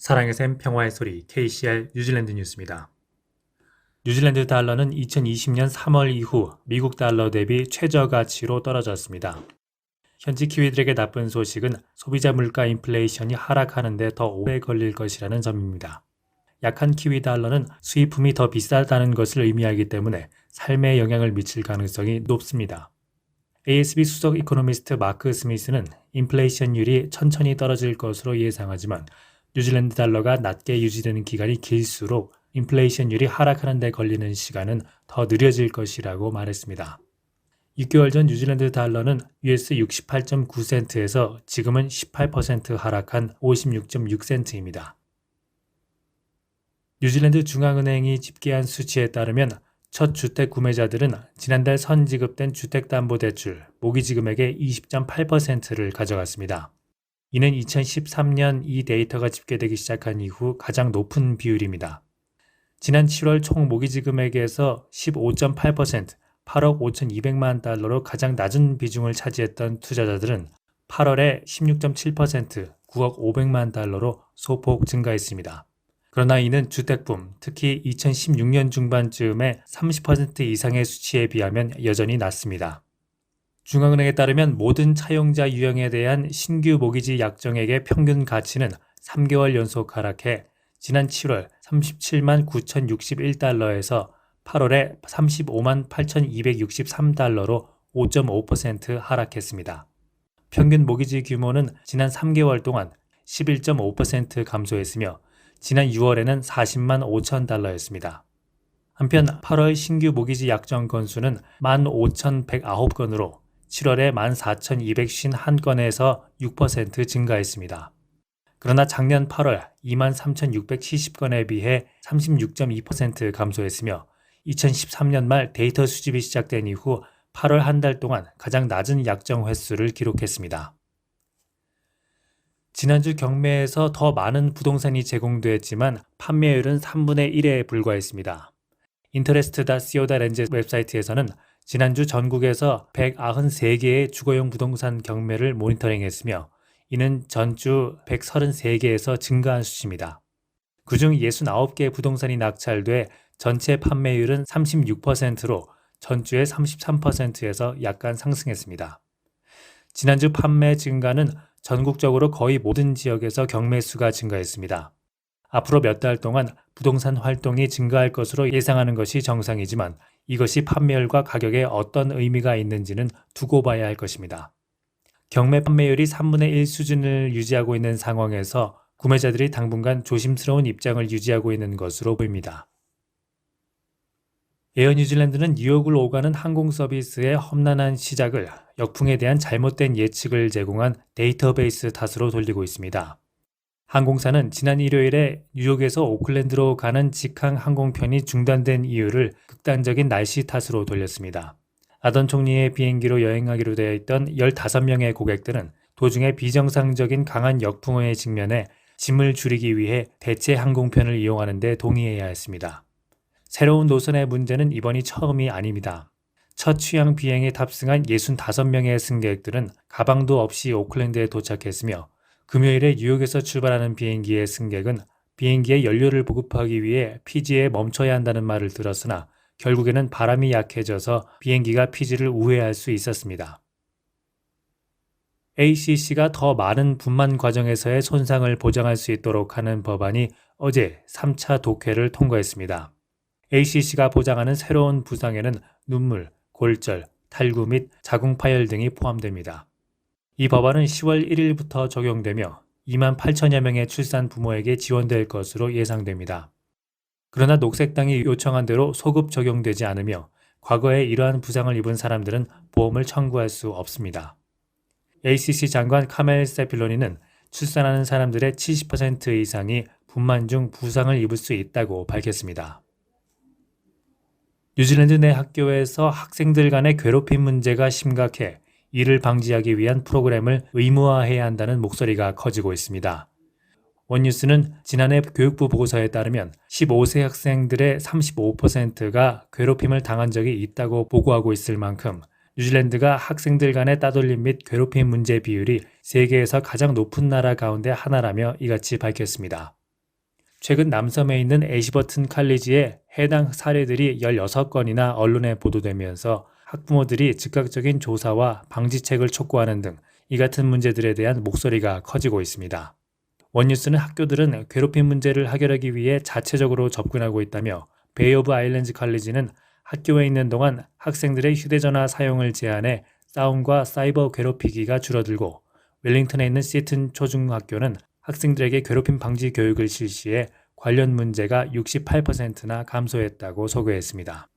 사랑의 샘 평화의 소리 KCR 뉴질랜드 뉴스입니다. 뉴질랜드 달러는 2020년 3월 이후 미국 달러 대비 최저 가치로 떨어졌습니다. 현지 키위들에게 나쁜 소식은 소비자 물가 인플레이션이 하락하는 데 더 오래 걸릴 것이라는 점입니다. 약한 키위 달러는 수입품이 더 비싸다는 것을 의미하기 때문에 삶에 영향을 미칠 가능성이 높습니다. ASB 수석 이코노미스트 마크 스미스는 인플레이션율이 천천히 떨어질 것으로 예상하지만 뉴질랜드 달러가 낮게 유지되는 기간이 길수록 인플레이션율이 하락하는 데 걸리는 시간은 더 느려질 것이라고 말했습니다. 6개월 전 뉴질랜드 달러는 US 68.9센트에서 지금은 18% 하락한 56.6센트입니다. 뉴질랜드 중앙은행이 집계한 수치에 따르면 첫 주택 구매자들은 지난달 선지급된 주택담보대출 모기지금액의 20.8%를 가져갔습니다. 이는 2013년 이 데이터가 집계되기 시작한 이후 가장 높은 비율입니다. 지난 7월 총 모기지 금액에서 15.8%, 8억 5,200만 달러로 가장 낮은 비중을 차지했던 투자자들은 8월에 16.7%, 9억 500만 달러로 소폭 증가했습니다. 그러나 이는 주택붐, 특히 2016년 중반쯤의 30% 이상의 수치에 비하면 여전히 낮습니다. 중앙은행에 따르면 모든 차용자 유형에 대한 신규 모기지 약정액의 평균 가치는 3개월 연속 하락해 지난 7월 37만 9,061달러에서 8월에 35만 8,263달러로 5.5% 하락했습니다. 평균 모기지 규모는 지난 3개월 동안 11.5% 감소했으며 지난 6월에는 40만 5천 달러였습니다. 한편 8월 신규 모기지 약정 건수는 15,109건으로 7월에 14,251건에서 6% 증가했습니다. 그러나 작년 8월 23,670건에 비해 36.2% 감소했으며 2013년 말 데이터 수집이 시작된 이후 8월 한 달 동안 가장 낮은 약정 횟수를 기록했습니다. 지난주 경매에서 더 많은 부동산이 제공됐지만 판매율은 3분의 1에 불과했습니다. 인터레스트.co.nz 웹사이트에서는 지난주 전국에서 193개의 주거용 부동산 경매를 모니터링했으며 이는 전주 133개에서 증가한 수치입니다. 그중 69개 부동산이 낙찰돼 전체 판매율은 36%로 전주의 33%에서 약간 상승했습니다. 지난주 판매 증가는 전국적으로 거의 모든 지역에서 경매 수가 증가했습니다. 앞으로 몇 달 동안 부동산 활동이 증가할 것으로 예상하는 것이 정상이지만 이것이 판매율과 가격에 어떤 의미가 있는지는 두고 봐야 할 것입니다. 경매 판매율이 3분의 1 수준을 유지하고 있는 상황에서 구매자들이 당분간 조심스러운 입장을 유지하고 있는 것으로 보입니다. 에어 뉴질랜드는 뉴욕을 오가는 항공 서비스의 험난한 시작을 역풍에 대한 잘못된 예측을 제공한 데이터베이스 탓으로 돌리고 있습니다. 항공사는 지난 일요일에 뉴욕에서 오클랜드로 가는 직항 항공편이 중단된 이유를 극단적인 날씨 탓으로 돌렸습니다. 아던 총리의 비행기로 여행하기로 되어 있던 15명의 고객들은 도중에 비정상적인 강한 역풍에 직면해 짐을 줄이기 위해 대체 항공편을 이용하는 데 동의해야 했습니다. 새로운 노선의 문제는 이번이 처음이 아닙니다. 첫 취항 비행에 탑승한 65명의 승객들은 가방도 없이 오클랜드에 도착했으며 금요일에 뉴욕에서 출발하는 비행기의 승객은 비행기에 연료를 보급하기 위해 피지에 멈춰야 한다는 말을 들었으나 결국에는 바람이 약해져서 비행기가 피지를 우회할 수 있었습니다. ACC가 더 많은 분만 과정에서의 손상을 보장할 수 있도록 하는 법안이 어제 3차 독회를 통과했습니다. ACC가 보장하는 새로운 부상에는 눈물, 골절, 탈구 및 자궁 파열 등이 포함됩니다. 이 법안은 10월 1일부터 적용되며 2만 8천여 명의 출산 부모에게 지원될 것으로 예상됩니다. 그러나 녹색당이 요청한 대로 소급 적용되지 않으며 과거에 이러한 부상을 입은 사람들은 보험을 청구할 수 없습니다. ACC 장관 카멜 세필로니는 출산하는 사람들의 70% 이상이 분만 중 부상을 입을 수 있다고 밝혔습니다. 뉴질랜드 내 학교에서 학생들 간의 괴롭힘 문제가 심각해 이를 방지하기 위한 프로그램을 의무화해야 한다는 목소리가 커지고 있습니다. 원뉴스는 지난해 교육부 보고서에 따르면 15세 학생들의 35%가 괴롭힘을 당한 적이 있다고 보고하고 있을 만큼 뉴질랜드가 학생들 간의 따돌림 및 괴롭힘 문제 비율이 세계에서 가장 높은 나라 가운데 하나라며 이같이 밝혔습니다. 최근 남섬에 있는 애시버튼 칼리지의 해당 사례들이 16건이나 언론에 보도되면서 학부모들이 즉각적인 조사와 방지책을 촉구하는 등 이 같은 문제들에 대한 목소리가 커지고 있습니다. 원뉴스는 학교들은 괴롭힘 문제를 해결하기 위해 자체적으로 접근하고 있다며 베이 오브 아일랜드 칼리지는 학교에 있는 동안 학생들의 휴대전화 사용을 제한해 싸움과 사이버 괴롭히기가 줄어들고 웰링턴에 있는 시튼 초중학교는 학생들에게 괴롭힘 방지 교육을 실시해 관련 문제가 68%나 감소했다고 소개했습니다.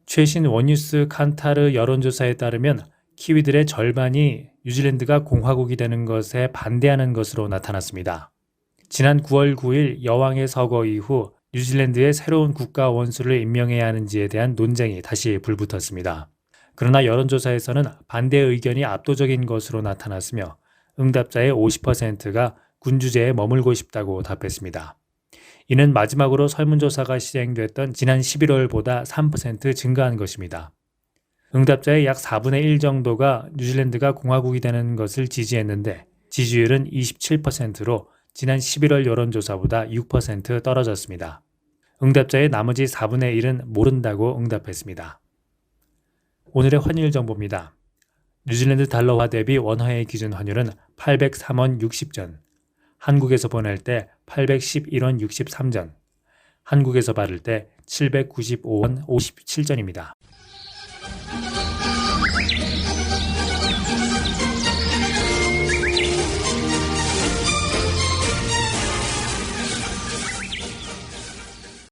최신 원뉴스 칸타르 여론조사에 따르면 키위들의 절반이 뉴질랜드가 공화국이 되는 것에 반대하는 것으로 나타났습니다. 지난 9월 9일 여왕의 서거 이후 뉴질랜드의 새로운 국가 원수를 임명해야 하는지에 대한 논쟁이 다시 불붙었습니다. 그러나 여론조사에서는 반대 의견이 압도적인 것으로 나타났으며 응답자의 50%가 군주제에 머물고 싶다고 답했습니다. 이는 마지막으로 설문조사가 시행됐던 지난 11월보다 3% 증가한 것입니다. 응답자의 약 4분의 1 정도가 뉴질랜드가 공화국이 되는 것을 지지했는데 지지율은 27%로 지난 11월 여론조사보다 6% 떨어졌습니다. 응답자의 나머지 4분의 1은 모른다고 응답했습니다. 오늘의 환율 정보입니다. 뉴질랜드 달러화 대비 원화의 기준 환율은 803원 60전, 한국에서 보낼 때 811원 63전, 한국에서 받을 때 795원 57전입니다.